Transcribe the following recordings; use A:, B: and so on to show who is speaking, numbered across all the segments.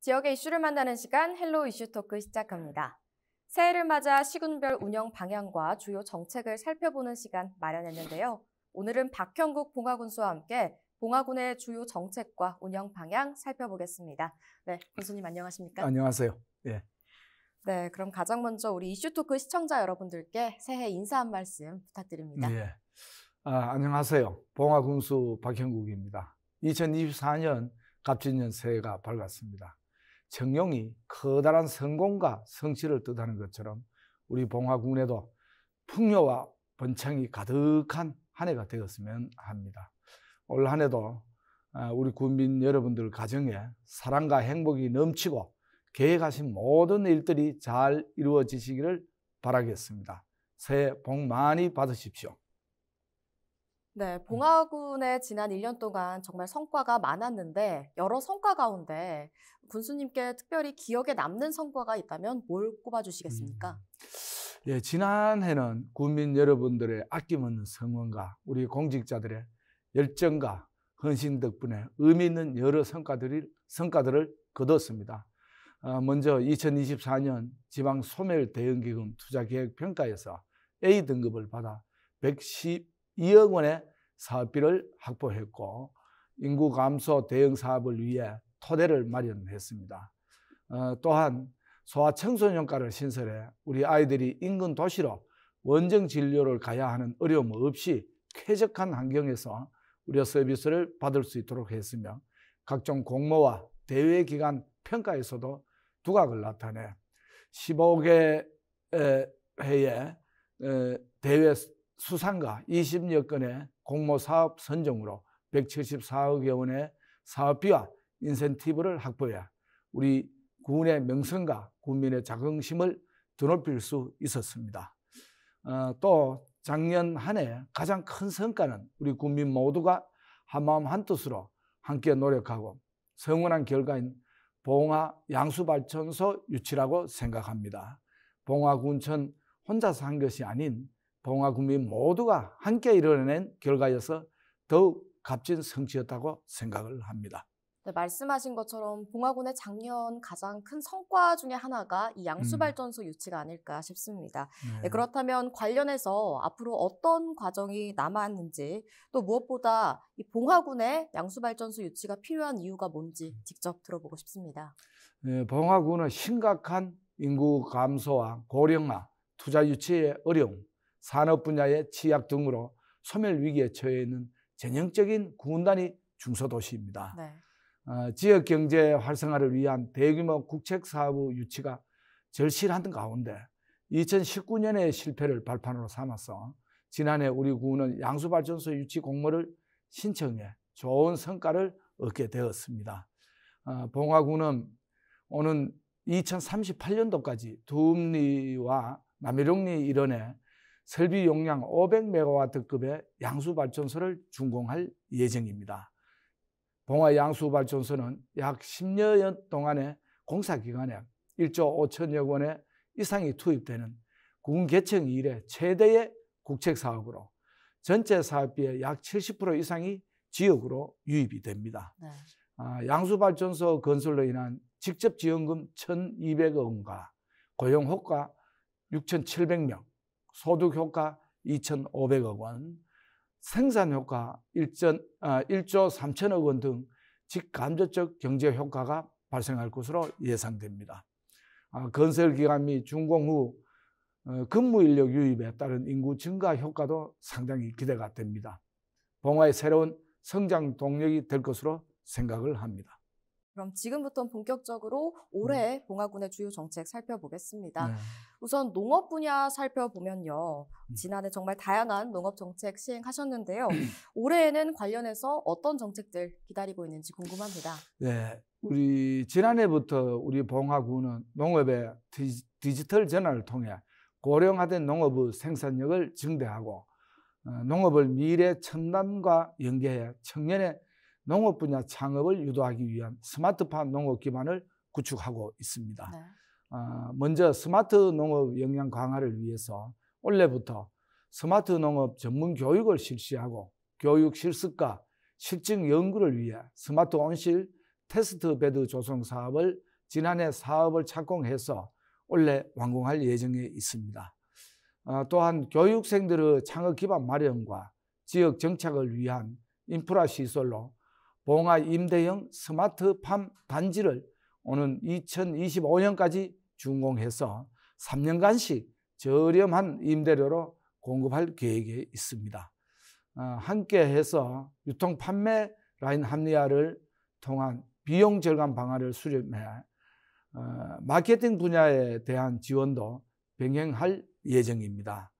A: 지역의 이슈를 만나는 시간 헬로 이슈 토크 시작합니다. 새해를 맞아 시군별 운영 방향과 주요 정책을 살펴보는 시간 마련했는데요. 오늘은 박형국 봉화군수와 함께 봉화군의 주요 정책과 운영 방향 살펴보겠습니다. 네, 군수님 안녕하십니까?
B: 안녕하세요. 예.
A: 네, 그럼 가장 먼저 우리 이슈 토크 시청자 여러분들께 새해 인사 한 말씀 부탁드립니다.
B: 예. 안녕하세요. 봉화군수 박형국입니다. 2024년 갑진년 새해가 밝았습니다. 청룡이 커다란 성공과 성취를 뜻하는 것처럼 우리 봉화군에도 풍요와 번창이 가득한 한 해가 되었으면 합니다. 올 한 해도 우리 군민 여러분들 가정에 사랑과 행복이 넘치고 계획하신 모든 일들이 잘 이루어지시기를 바라겠습니다. 새해 복 많이 받으십시오.
A: 네, 봉화군의 지난 1년 동안 정말 성과가 많았는데 여러 성과 가운데 군수님께 특별히 기억에 남는 성과가 있다면 뭘 꼽아주시겠습니까?
B: 예, 지난해는 군민 여러분들의 아낌없는 성원과 우리 공직자들의 열정과 헌신 덕분에 의미 있는 여러 성과들을 거뒀습니다. 먼저 2024년 지방소멸대응기금 투자계획평가에서 A등급을 받아 112억 원의 사업비를 확보했고 인구 감소 대응 사업을 위해 토대를 마련했습니다. 또한 소아청소년과를 신설해 우리 아이들이 인근 도시로 원정 진료를 가야 하는 어려움 없이 쾌적한 환경에서 의료 서비스를 받을 수 있도록 했으며 각종 공모와 대회 기간 평가에서도 두각을 나타내 15개 회의 대회 수상과 20여 건의 공모 사업 선정으로 174억여 원의 사업비와 인센티브를 확보해 우리 군의 명성과 군민의 자긍심을 드높일 수 있었습니다. 또 작년 한 해 가장 큰 성과는 우리 군민 모두가 한마음 한뜻으로 함께 노력하고 성원한 결과인 봉화 양수발전소 유치라고 생각합니다. 봉화군청 혼자서 한 것이 아닌 봉화군민 모두가 함께 이뤄낸 결과여서 더욱 값진 성취였다고 생각을 합니다.
A: 네, 말씀하신 것처럼 봉화군의 작년 가장 큰 성과 중에 하나가 이 양수발전소 유치가 아닐까 싶습니다.
B: 네.
A: 네, 그렇다면 관련해서 앞으로 어떤 과정이 남았는지 또 무엇보다 이 봉화군의 양수발전소 유치가 필요한 이유가 뭔지 직접 들어보고 싶습니다.
B: 네, 봉화군은 심각한 인구 감소와 고령화, 투자 유치의 어려움, 산업 분야의 취약 등으로 소멸 위기에 처해 있는 전형적인 군단위 중소도시입니다.
A: 네.
B: 지역 경제 활성화를 위한 대규모 국책 사업 유치가 절실한 가운데 2019년의 실패를 발판으로 삼아서 지난해 우리 군은 양수발전소 유치 공모를 신청해 좋은 성과를 얻게 되었습니다. 봉화군은 오는 2038년도까지 두읍리와 남해룡리 일원에 설비 용량 500메가와트급의 양수발전소를 준공할 예정입니다. 봉화 양수발전소는 약 10여 년 동안의 공사 기간에 1조 5천여 원의 이상이 투입되는 군 개청 이래 최대의 국책 사업으로 전체 사업비의 약 70% 이상이 지역으로 유입이 됩니다.
A: 네.
B: 양수발전소 건설로 인한 직접 지원금 1,200억 원과 고용 효과 6,700명, 소득 효과 2,500억 원, 생산 효과 1조 3천억 원 등 직간접적 경제 효과가 발생할 것으로 예상됩니다. 건설 기간 및 준공 후 근무 인력 유입에 따른 인구 증가 효과도 상당히 기대가 됩니다. 봉화의 새로운 성장 동력이 될 것으로 생각을 합니다.
A: 그럼 지금부터 본격적으로 올해 봉화군의 주요 정책 살펴보겠습니다.
B: 네.
A: 우선 농업 분야 살펴보면요. 지난해 정말 다양한 농업 정책 시행하셨는데요. 올해에는 관련해서 어떤 정책들 기다리고 있는지 궁금합니다.
B: 네, 우리 지난해부터 우리 봉화군은 농업의 디지털 전환을 통해 고령화된 농업의 생산력을 증대하고 농업을 미래 첨단과 연계해 청년의 농업 분야 창업을 유도하기 위한 스마트팜 농업 기반을 구축하고 있습니다.
A: 네.
B: 먼저 스마트 농업 역량 강화를 위해서 올해부터 스마트 농업 전문 교육을 실시하고 교육 실습과 실증 연구를 위해 스마트 온실 테스트 베드 조성 사업을 지난해 사업을 착공해서 올해 완공할 예정에 있습니다. 또한 교육생들의 창업 기반 마련과 지역 정착을 위한 인프라 시설로 봉화 임대형 스마트팜 단지를 오는 2025년까지 준공해서 3년간씩 저렴한 임대료로 공급할 계획에 있습니다. 함께 해서 유통 판매 라인 합리화를 통한 비용 절감 방안을 수립해 마케팅 분야에 대한 지원도 병행할 예정입니다.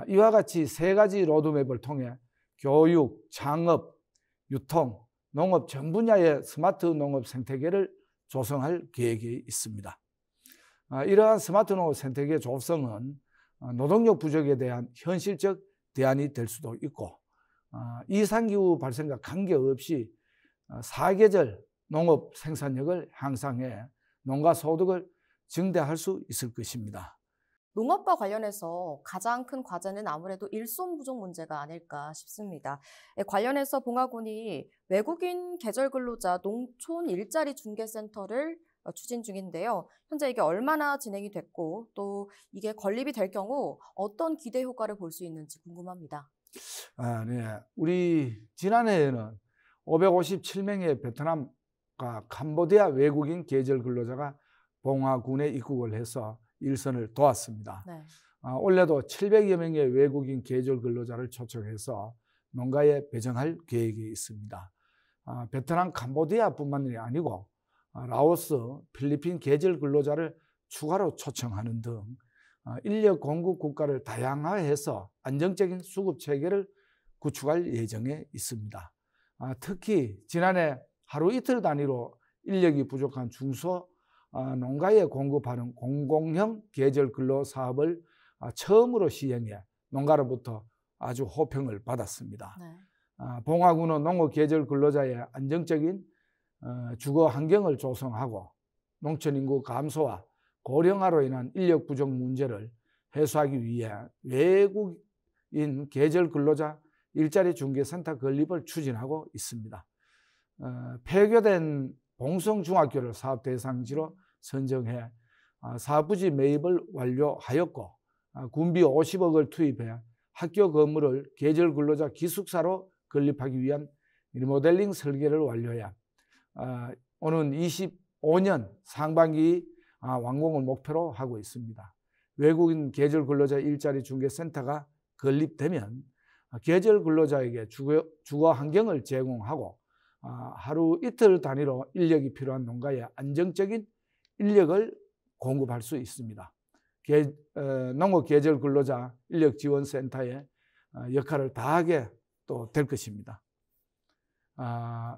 B: 이와 같이 세 가지 로드맵을 통해 교육, 창업, 유통, 농업 전 분야의 스마트 농업 생태계를 조성할 계획이 있습니다. 이러한 스마트 농업 생태계 조성은 노동력 부족에 대한 현실적 대안이 될 수도 있고 이상기후 발생과 관계없이 사계절 농업 생산력을 향상해 농가 소득을 증대할 수 있을 것입니다.
A: 농업과 관련해서 가장 큰 과제는 아무래도 일손 부족 문제가 아닐까 싶습니다. 관련해서 봉화군이 외국인 계절 근로자 농촌 일자리 중개센터를 추진 중인데요. 현재 이게 얼마나 진행이 됐고 또 이게 건립이 될 경우 어떤 기대 효과를 볼 수 있는지 궁금합니다.
B: 네. 우리 지난해에는 557명의 베트남과 캄보디아 외국인 계절 근로자가 봉화군에 입국을 해서 일선을 도왔습니다.
A: 네.
B: 올해도 700여 명의 외국인 계절 근로자를 초청해서 농가에 배정할 계획이 있습니다. 베트남, 캄보디아뿐만이 아니고 라오스, 필리핀 계절 근로자를 추가로 초청하는 등 인력 공급 국가를 다양화해서 안정적인 수급 체계를 구축할 예정에 있습니다. 특히 지난해 하루 이틀 단위로 인력이 부족한 중소 농가에 공급하는 공공형 계절 근로 사업을 처음으로 시행해 농가로부터 아주 호평을 받았습니다.
A: 네.
B: 봉화군은 농업 계절 근로자의 안정적인 주거 환경을 조성하고 농촌 인구 감소와 고령화로 인한 인력 부족 문제를 해소하기 위해 외국인 계절 근로자 일자리 중개센터 건립을 추진하고 있습니다. 폐교된 봉성중학교를 사업 대상지로 선정해 사업부지 매입을 완료하였고 군비 50억을 투입해 학교 건물을 계절 근로자 기숙사로 건립하기 위한 리모델링 설계를 완료해 오는 25년 상반기 완공을 목표로 하고 있습니다. 외국인 계절 근로자 일자리 중개센터가 건립되면 계절 근로자에게 주거 환경을 제공하고 하루 이틀 단위로 인력이 필요한 농가에 안정적인 인력을 공급할 수 있습니다. 농업 계절 근로자 인력 지원 센터의 역할을 다하게 또 될 것입니다.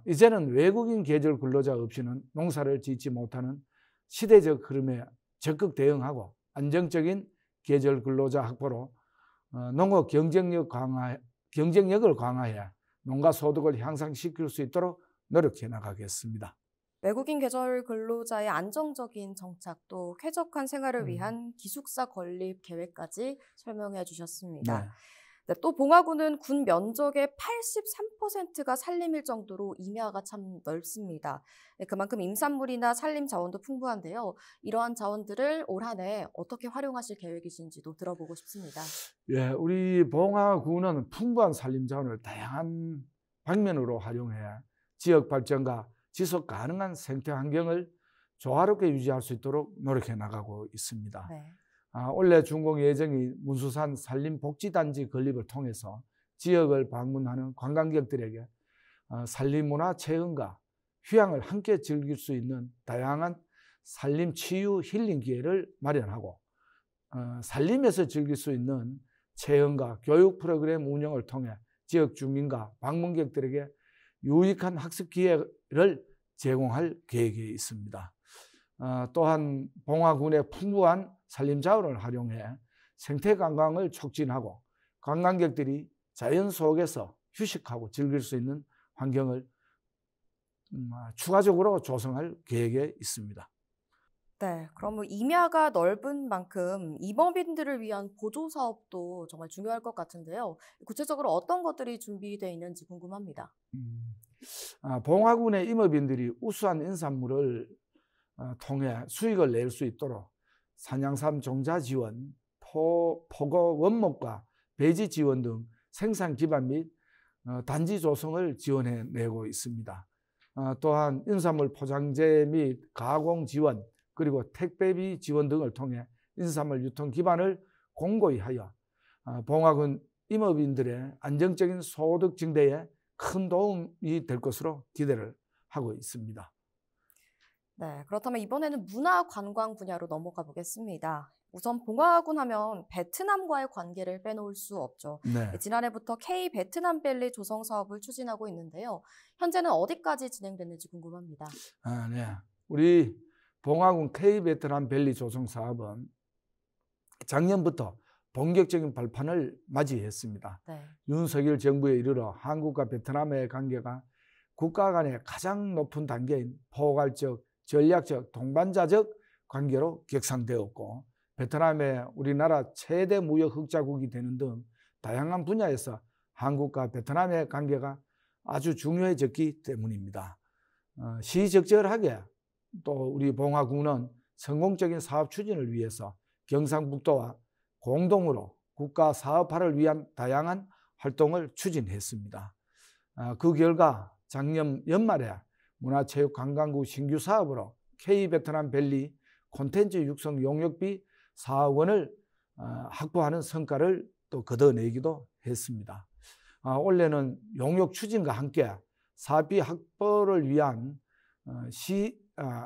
B: 이제는 외국인 계절 근로자 없이는 농사를 짓지 못하는 시대적 흐름에 적극 대응하고 안정적인 계절 근로자 확보로 농업 경쟁력을 강화해 농가 소득을 향상시킬 수 있도록 노력해 나가겠습니다.
A: 외국인 계절 근로자의 안정적인 정착 또 쾌적한 생활을 위한 기숙사 건립 계획까지 설명해 주셨습니다.
B: 네.
A: 네, 또 봉화군은 군 면적의 83%가 산림일 정도로 임야가 참 넓습니다. 네, 그만큼 임산물이나 산림 자원도 풍부한데요. 이러한 자원들을 올 한 해 어떻게 활용하실 계획이신지도 들어보고 싶습니다.
B: 예, 우리 봉화군은 풍부한 산림 자원을 다양한 방면으로 활용해 지역 발전과 지속 가능한 생태 환경을 조화롭게 유지할 수 있도록 노력해 나가고 있습니다.
A: 네.
B: 올해 준공 예정인 문수산 산림복지단지 건립을 통해서 지역을 방문하는 관광객들에게 산림문화 체험과 휴양을 함께 즐길 수 있는 다양한 산림 치유 힐링 기회를 마련하고 산림에서 즐길 수 있는 체험과 교육 프로그램 운영을 통해 지역 주민과 방문객들에게 유익한 학습 기회를 제공할 계획이 있습니다. 또한 봉화군의 풍부한 산림 자원을 활용해 생태 관광을 촉진하고 관광객들이 자연 속에서 휴식하고 즐길 수 있는 환경을 추가적으로 조성할 계획에 있습니다.
A: 네, 그럼 임야가 넓은 만큼 임업인들을 위한 보조 사업도 정말 중요할 것 같은데요. 구체적으로 어떤 것들이 준비되어 있는지 궁금합니다.
B: 봉화군의 임업인들이 우수한 인산물을 통해 수익을 낼 수 있도록 산양삼 종자 지원, 포거 원목과 배지 지원 등 생산 기반 및 단지 조성을 지원해 내고 있습니다. 또한 인삼물 포장재 및 가공 지원, 그리고 택배비 지원 등을 통해 인삼물 유통 기반을 공고히 하여 봉화군 임업인들의 안정적인 소득 증대에 큰 도움이 될 것으로 기대를 하고 있습니다.
A: 네, 그렇다면 이번에는 문화관광 분야로 넘어가 보겠습니다. 우선 봉화군 하면 베트남과의 관계를 빼놓을 수 없죠.
B: 네.
A: 지난해부터 K-베트남밸리 조성 사업을 추진하고 있는데요. 현재는 어디까지 진행됐는지 궁금합니다.
B: 네. 우리 봉화군 K-베트남밸리 조성 사업은 작년부터 본격적인 발판을 맞이했습니다.
A: 네.
B: 윤석열 정부에 이르러 한국과 베트남의 관계가 국가 간의 가장 높은 단계인 포괄적, 전략적, 동반자적 관계로 격상되었고, 베트남의 우리나라 최대 무역 흑자국이 되는 등 다양한 분야에서 한국과 베트남의 관계가 아주 중요해졌기 때문입니다. 시적절하게 또 우리 봉화군은 성공적인 사업 추진을 위해서 경상북도와 공동으로 국가 사업화를 위한 다양한 활동을 추진했습니다. 그 결과 작년 연말에 문화체육관광부 신규 사업으로 K-베트남밸리 콘텐츠 육성 용역비 4억 원을 확보하는 성과를 또 거둬내기도 했습니다. 올해는 용역 추진과 함께 사업비 확보를 위한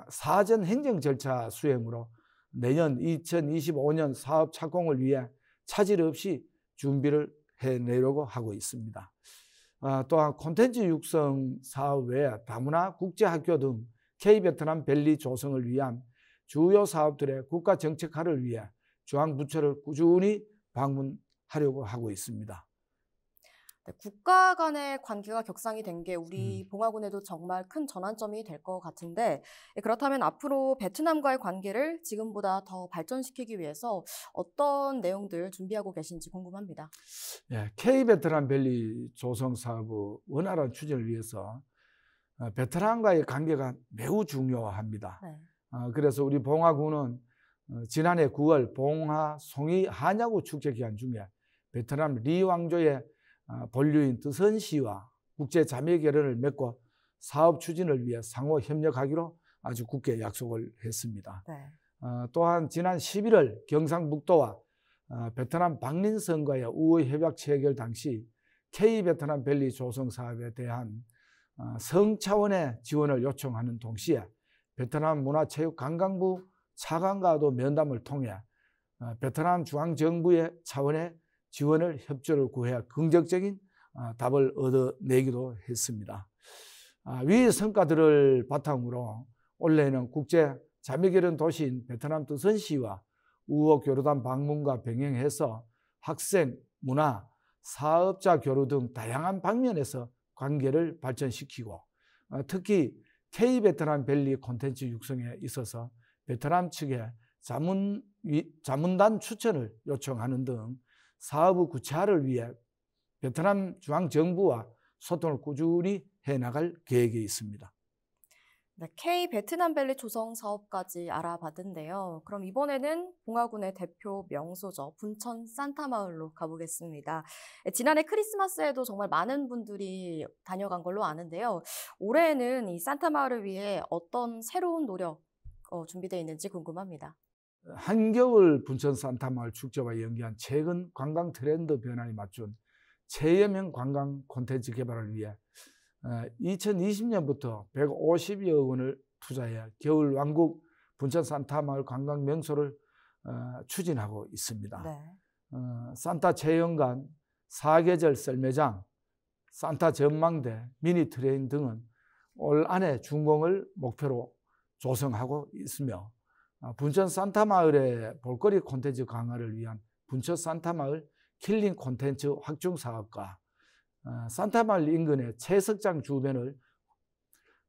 B: 사전 행정 절차 수행으로 내년 2025년 사업 착공을 위해 차질 없이 준비를 해내려고 하고 있습니다. 또한 콘텐츠 육성 사업 외에 다문화 국제학교 등 K-베트남밸리 조성을 위한 주요 사업들의 국가 정책화를 위해 중앙부처를 꾸준히 방문하려고 하고 있습니다.
A: 네, 국가 간의 관계가 격상이 된 게 우리 봉화군에도 정말 큰 전환점이 될 것 같은데, 그렇다면 앞으로 베트남과의 관계를 지금보다 더 발전시키기 위해서 어떤 내용들 준비하고 계신지 궁금합니다.
B: 예, K-베트남밸리 조성 사업의 원활한 추진을 위해서 베트남과의 관계가 매우 중요합니다.
A: 네.
B: 그래서 우리 봉화군은 지난해 9월 봉화 송이 한야구 축제 기간 중에 베트남 리 왕조의 본류인 드선시와 국제 자매 결연을 맺고 사업 추진을 위해 상호 협력하기로 아주 굳게 약속을 했습니다.
A: 네.
B: 또한 지난 11월 경상북도와 베트남 박린성과의 우호 협약 체결 당시 K-베트남밸리 조성 사업에 대한 성 차원의 지원을 요청하는 동시에 베트남 문화체육관광부 차관과도 면담을 통해 베트남 중앙정부의 차원의 지원을 협조를 구해 긍정적인 답을 얻어내기도 했습니다. 위 성과들을 바탕으로 올해는 국제 자매결연 도시인 베트남 드선시와 우호 교류단 방문과 병행해서 학생, 문화, 사업자 교류 등 다양한 방면에서 관계를 발전시키고 특히 K-베트남밸리 콘텐츠 육성에 있어서 베트남 측에 자문단 추천을 요청하는 등 사업의 구체화를 위해 베트남 중앙정부와 소통을 꾸준히 해나갈 계획이 있습니다.
A: 네, K-베트남밸리 조성 사업까지 알아봤는데요. 그럼 이번에는 봉화군의 대표 명소죠. 분천 산타마을로 가보겠습니다. 지난해 크리스마스에도 정말 많은 분들이 다녀간 걸로 아는데요. 올해에는 이 산타마을을 위해 어떤 새로운 노력 준비되어 있는지 궁금합니다.
B: 한겨울 분천 산타마을 축제와 연계한 최근 관광 트렌드 변화에 맞춘 체험형 관광 콘텐츠 개발을 위해 2020년부터 150여 원을 투자해 겨울 왕국 분천 산타마을 관광 명소를 추진하고 있습니다.
A: 네.
B: 산타 체험관, 사계절 썰매장, 산타 전망대, 미니 트레인 등은 올 한해 준공을 목표로 조성하고 있으며 분천 산타마을의 볼거리 콘텐츠 강화를 위한 분천 산타마을 킬링 콘텐츠 확충 사업과 산타마을 인근의 채석장 주변을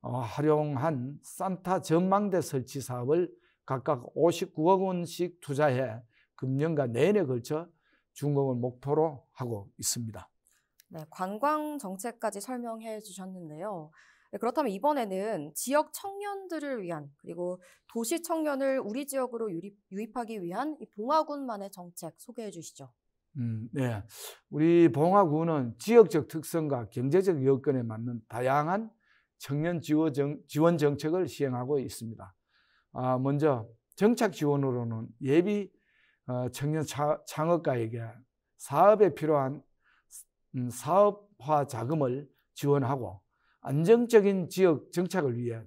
B: 활용한 산타 전망대 설치 사업을 각각 59억 원씩 투자해 금년과 내년에 걸쳐 준공을 목표로 하고 있습니다.
A: 네, 관광 정책까지 설명해 주셨는데요. 네, 그렇다면 이번에는 지역 청년들을 위한 그리고 도시 청년을 우리 지역으로 유입하기 위한 이 봉화군만의 정책 소개해 주시죠.
B: 네. 우리 봉화군은 지역적 특성과 경제적 여건에 맞는 다양한 청년 지원 정책을 시행하고 있습니다. 먼저 정착 지원으로는 예비 청년 창업가에게 사업에 필요한 사업화 자금을 지원하고 안정적인 지역 정착을 위해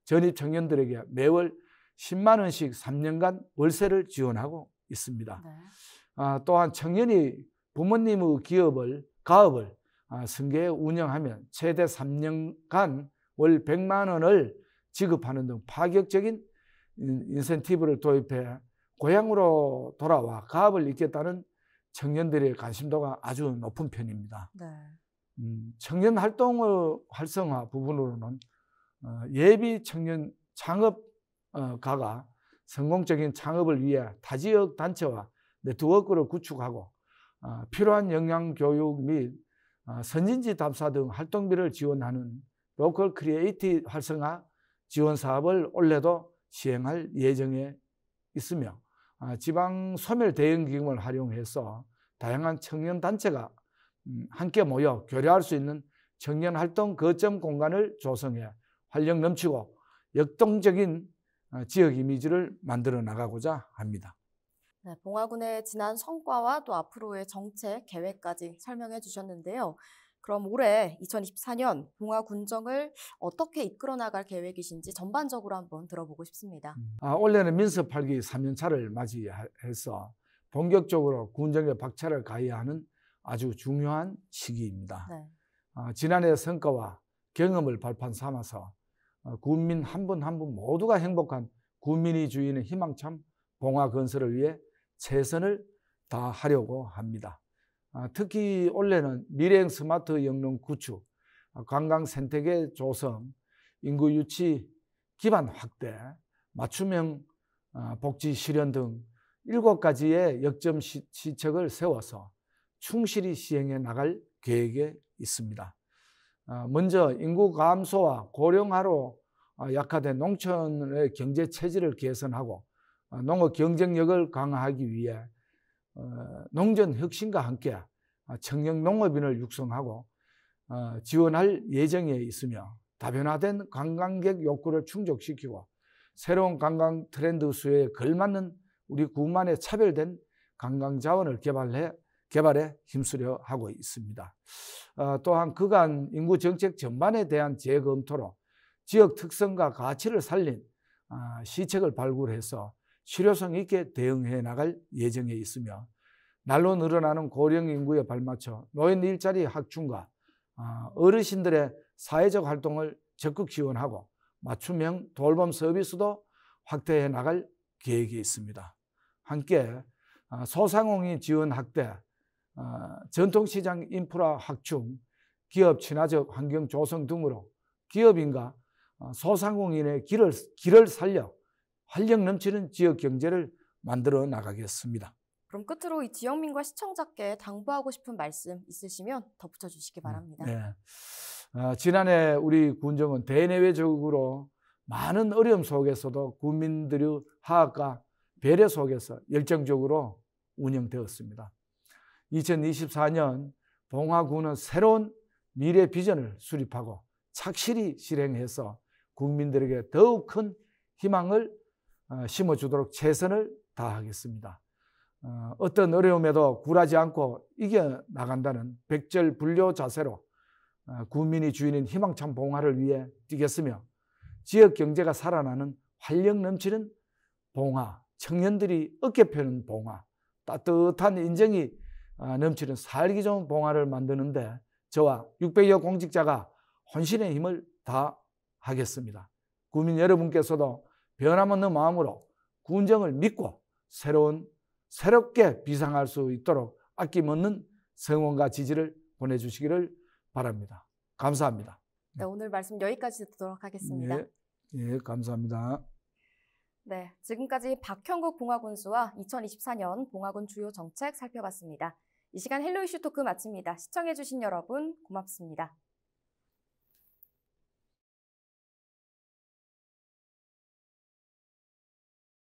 B: 전입 청년들에게 매월 10만 원씩 3년간 월세를 지원하고 있습니다.
A: 네.
B: 또한 청년이 부모님의 가업을 승계해 운영하면 최대 3년간 월 100만 원을 지급하는 등 파격적인 인센티브를 도입해 고향으로 돌아와 가업을 잇겠다는 청년들의 관심도가 아주 높은 편입니다.
A: 네.
B: 청년 활동의 활성화 부분으로는 예비 청년 창업가가 성공적인 창업을 위해 타지역 단체와 네트워크를 구축하고 필요한 역량 교육 및 선진지 답사 등 활동비를 지원하는 로컬 크리에이티 활성화 지원 사업을 올해도 시행할 예정에 있으며 지방 소멸 대응 기금을 활용해서 다양한 청년 단체가 함께 모여 교류할 수 있는 청년 활동 거점 공간을 조성해 활력 넘치고 역동적인 지역 이미지를 만들어 나가고자 합니다.
A: 네, 봉화군의 지난 성과와 또 앞으로의 정책 계획까지 설명해 주셨는데요. 그럼 올해 2024년 봉화군정을 어떻게 이끌어 나갈 계획이신지 전반적으로 한번 들어보고 싶습니다.
B: 올해는 민서 8기 3년차를 맞이해서 본격적으로 군정에 박차를 가해야 하는 아주 중요한 시기입니다.
A: 네.
B: 지난해 성과와 경험을 발판 삼아서 군민 한 분 한 분 모두가 행복한 군민이 주인의 희망찬 봉화 건설을 위해 최선을 다하려고 합니다. 특히 올해는 미래형 스마트 영농 구축, 관광 생태계 조성, 인구 유치 기반 확대, 맞춤형 복지 실현 등 7가지의 역점 시책을 세워서 충실히 시행해 나갈 계획에 있습니다. 먼저 인구 감소와 고령화로 약화된 농촌의 경제 체질을 개선하고 농업 경쟁력을 강화하기 위해 농전 혁신과 함께 청년 농업인을 육성하고 지원할 예정에 있으며 다변화된 관광객 욕구를 충족시키고 새로운 관광 트렌드 수요에 걸맞는 우리 군만의 차별된 관광 자원을 개발에 힘쓰려 하고 있습니다. 또한 그간 인구 정책 전반에 대한 재검토로 지역 특성과 가치를 살린 시책을 발굴해서 실효성 있게 대응해 나갈 예정에 있으며 날로 늘어나는 고령 인구에 발맞춰 노인 일자리 확충과 어르신들의 사회적 활동을 적극 지원하고 맞춤형 돌봄 서비스도 확대해 나갈 계획이 있습니다. 함께 소상공인 지원 확대, 전통시장 인프라 확충, 기업 친화적 환경 조성 등으로 기업인과 소상공인의 길을 살려 활력 넘치는 지역 경제를 만들어 나가겠습니다.
A: 그럼 끝으로 이 지역민과 시청자께 당부하고 싶은 말씀 있으시면 덧붙여 주시기 바랍니다.
B: 네. 지난해 우리 군정은 대내외적으로 많은 어려움 속에서도 국민들의 화합과 배려 속에서 열정적으로 운영되었습니다. 2024년 봉화군은 새로운 미래 비전을 수립하고 착실히 실행해서 국민들에게 더욱 큰 희망을 심어주도록 최선을 다하겠습니다. 어떤 어려움에도 굴하지 않고 이겨나간다는 백절불료 자세로 국민이 주인인 희망찬 봉화를 위해 뛰겠으며 지역 경제가 살아나는 활력 넘치는 봉화, 청년들이 어깨 펴는 봉화, 따뜻한 인정이 넘치는 살기 좋은 봉화를 만드는데 저와 600여 공직자가 혼신의 힘을 다하겠습니다. 국민 여러분께서도 변함없는 마음으로 군정을 믿고 새롭게 비상할 수 있도록 아낌없는 성원과 지지를 보내주시기를 바랍니다. 감사합니다.
A: 네, 오늘 말씀 여기까지 듣도록 하겠습니다.
B: 예, 감사합니다.
A: 네, 지금까지 박형국 봉화군수와 2024년 봉화군 주요 정책 살펴봤습니다. 이 시간 헬로 이슈 토크 마칩니다. 시청해주신 여러분 고맙습니다.